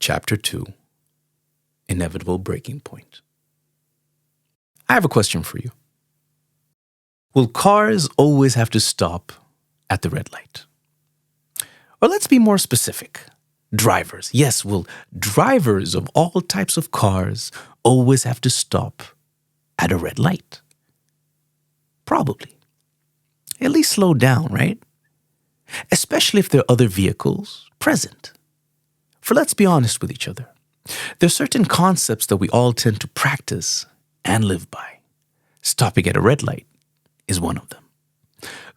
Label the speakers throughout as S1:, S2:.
S1: Chapter 2, Inevitable Breaking Point. I have a question for you. Will cars always have to stop at the red light? Or let's be more specific. Drivers. Yes, will drivers of all types of cars always have to stop at a red light? Probably. At least slow down, right? Especially if there are other vehicles present. For let's be honest with each other. There are certain concepts that we all tend to practice and live by. Stopping at a red light is one of them.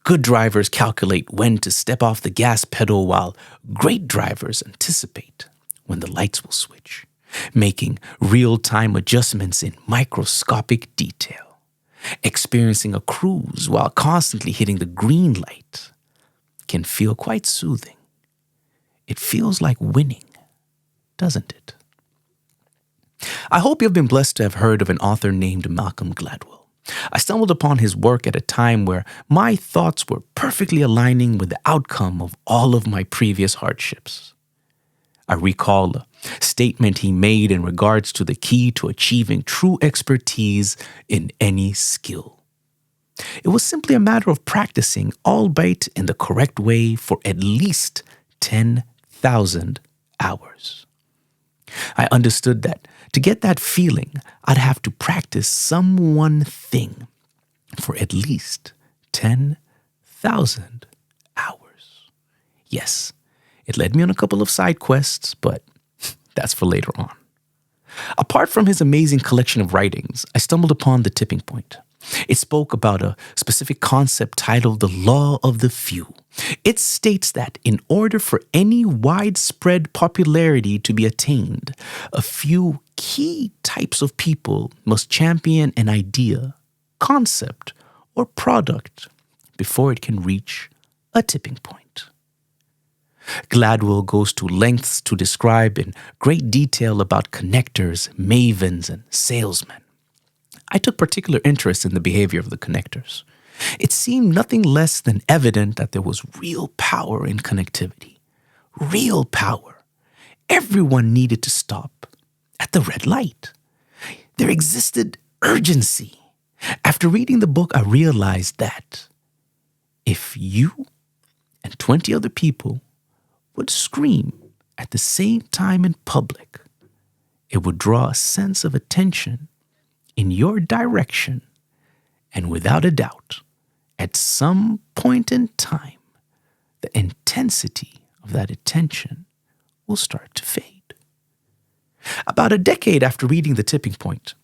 S1: Good drivers calculate when to step off the gas pedal, while great drivers anticipate when the lights will switch, making real-time adjustments in microscopic detail. Experiencing a cruise while constantly hitting the green light can feel quite soothing. It feels like winning, doesn't it? I hope you've been blessed to have heard of an author named Malcolm Gladwell. I stumbled upon his work at a time where my thoughts were perfectly aligning with the outcome of all of my previous hardships. I recall a statement he made in regards to the key to achieving true expertise in any skill. It was simply a matter of practicing, albeit in the correct way, for at least 10,000 hours. I understood that to get that feeling, I'd have to practice some one thing for at least 10,000 hours. Yes, it led me on a couple of side quests, but that's for later on. Apart from his amazing collection of writings, I stumbled upon The Tipping Point. It spoke about a specific concept titled The Law of the Few. It states that in order for any widespread popularity to be attained, a few key types of people must champion an idea, concept, or product before it can reach a tipping point. Gladwell goes to lengths to describe in great detail about connectors, mavens, and salesmen. I took particular interest in the behavior of the connectors. It seemed nothing less than evident that there was real power in connectivity. Real power. Everyone needed to stop at the red light. There existed urgency. After reading the book, I realized that if you and 20 other people would scream at the same time in public, it would draw a sense of attention in your direction, and without a doubt, at some point in time, the intensity of that attention will start to fade. About a decade after reading The Tipping Point,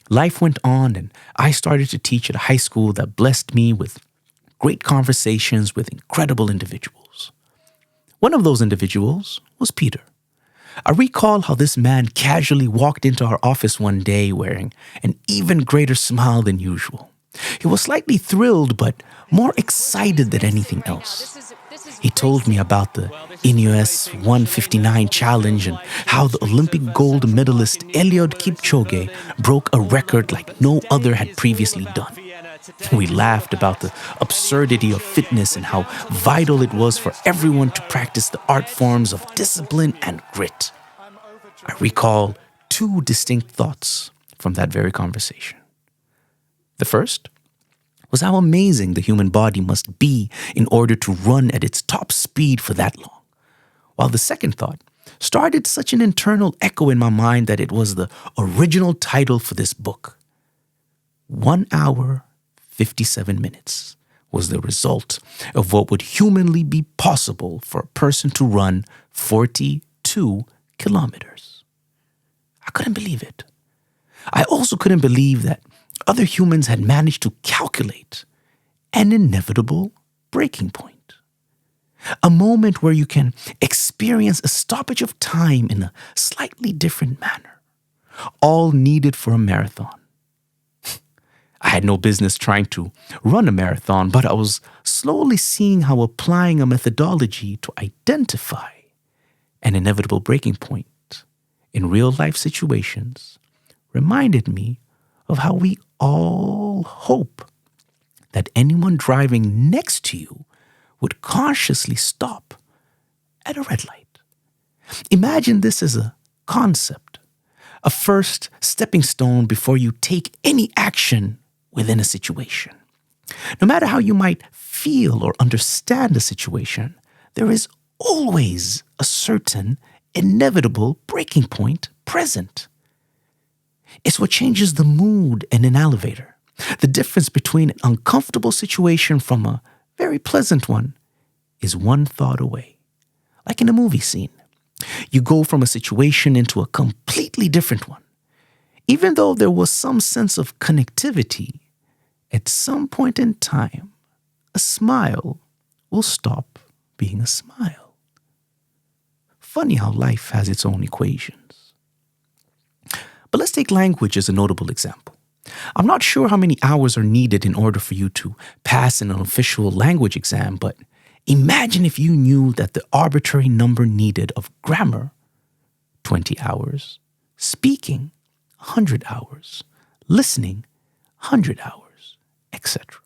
S1: life went on and I started to teach at a high school that blessed me with great conversations with incredible individuals. One of those individuals was Peter. I recall how this man casually walked into our office one day wearing an even greater smile than usual. He was slightly thrilled, but more excited than anything else. He told me about the INEOS 159 challenge and how the Olympic gold medalist Eliud Kipchoge broke a record like no other had previously done. We laughed about the absurdity of fitness and how vital it was for everyone to practice the art forms of discipline and grit. I recall two distinct thoughts from that very conversation. The first was how amazing the human body must be in order to run at its top speed for that long, while the second thought started such an internal echo in my mind that it was the original title for this book. 1 hour, 57 minutes was the result of what would humanly be possible for a person to run 42 kilometers. I couldn't believe it. I also couldn't believe that other humans had managed to calculate an inevitable breaking point. A moment where you can experience a stoppage of time in a slightly different manner, all needed for a marathon. I had no business trying to run a marathon, but I was slowly seeing how applying a methodology to identify an inevitable breaking point in real-life situations reminded me of how we all hope that anyone driving next to you would consciously stop at a red light. Imagine this as a concept, a first stepping stone before you take any action within a situation. No matter how you might feel or understand a situation, there is always a certain inevitable breaking point present. It's what changes the mood in an elevator. The difference between an uncomfortable situation from a very pleasant one is one thought away. Like in a movie scene, you go from a situation into a completely different one. Even though there was some sense of connectivity, at some point in time, a smile will stop being a smile. Funny how life has its own equations. But let's take language as a notable example. I'm not sure how many hours are needed in order for you to pass an official language exam, but imagine if you knew that the arbitrary number needed of grammar, 20 hours, speaking, 100 hours, listening, 100 hours, etc.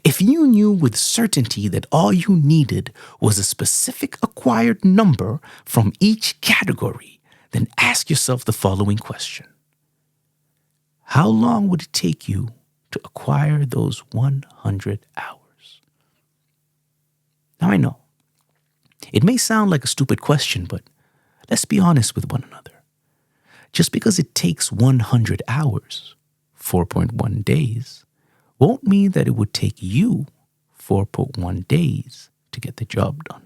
S1: If you knew with certainty that all you needed was a specific acquired number from each category, then ask yourself the following question. How long would it take you to acquire those 100 hours? Now I know, it may sound like a stupid question, but let's be honest with one another. Just because it takes 100 hours, 4.1 days, won't mean that it would take you 4.1 days to get the job done.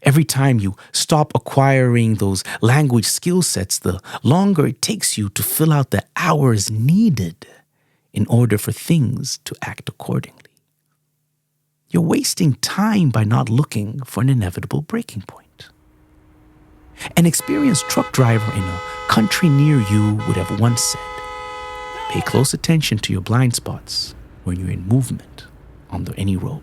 S1: Every time you stop acquiring those language skill sets, the longer it takes you to fill out the hours needed in order for things to act accordingly. You're wasting time by not looking for an inevitable breaking point. An experienced truck driver in a country near you would have once said, pay close attention to your blind spots when you're in movement on any road.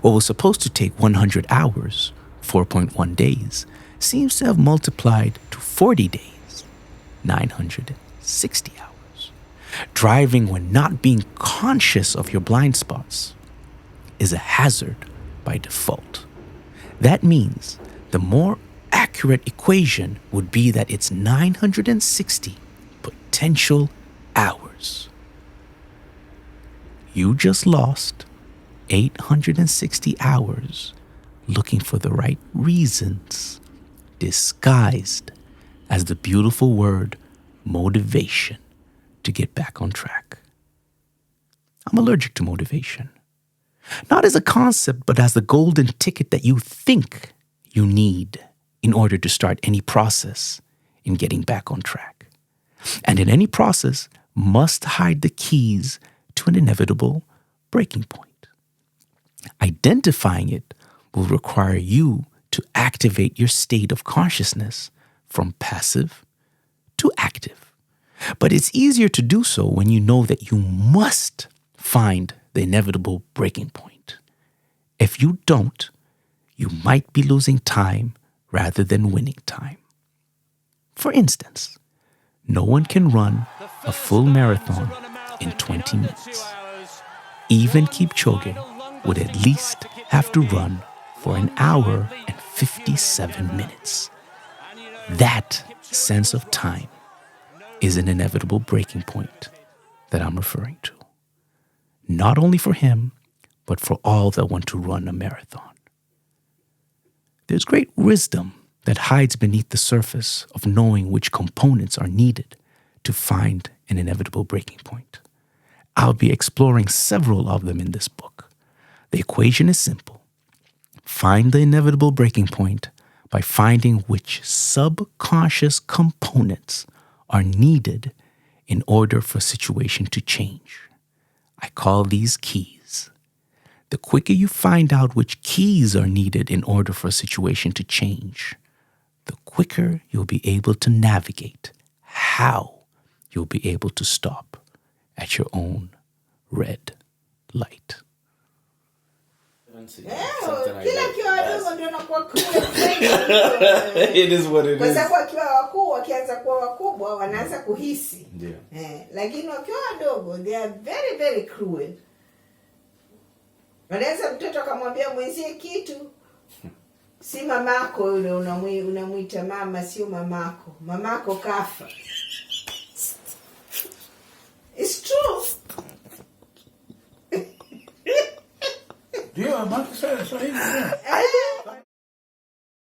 S1: What was supposed to take 100 hours, 4.1 days, seems to have multiplied to 40 days, 960 hours. Driving when not being conscious of your blind spots is a hazard by default. That means the more accurate equation would be that it's 960 potential hours. You just lost 860 hours looking for the right reasons, disguised as the beautiful word motivation to get back on track. I'm allergic to motivation. Not as a concept, but as the golden ticket that you think you need in order to start any process in getting back on track. And in any process, must hide the keys to an inevitable breaking point. Identifying it will require you to activate your state of consciousness from passive to active. But it's easier to do so when you know that you must find the inevitable breaking point. If you don't, you might be losing time rather than winning time. For instance, no one can run a full marathon in 20 minutes. Even Kipchoge would at least have to run for an hour and 57 minutes. That sense of time is an inevitable breaking point that I'm referring to. Not only for him, but for all that want to run a marathon. There's great wisdom that hides beneath the surface of knowing which components are needed to find an inevitable breaking point. I'll be exploring several of them in this book. The equation is simple. Find the inevitable breaking point by finding which subconscious components are needed in order for a situation to change. I call these keys. The quicker you find out which keys are needed in order for a situation to change, the quicker you'll be able to navigate how you'll be able to stop at your own red light.
S2: It is what it is.
S3: Kwa sababu wakiwa wakuu wakianza kuwa wakubwa wanaanza kuhisi. Lakini wakiwa wadogo they are very very cruel. Wanaweza mtoto akamwambia mwenzie kitu Si mamako yule unamuita mama, sio mamako. Mamako kafa. It's true.
S2: Ndio, mamako sasa hivi.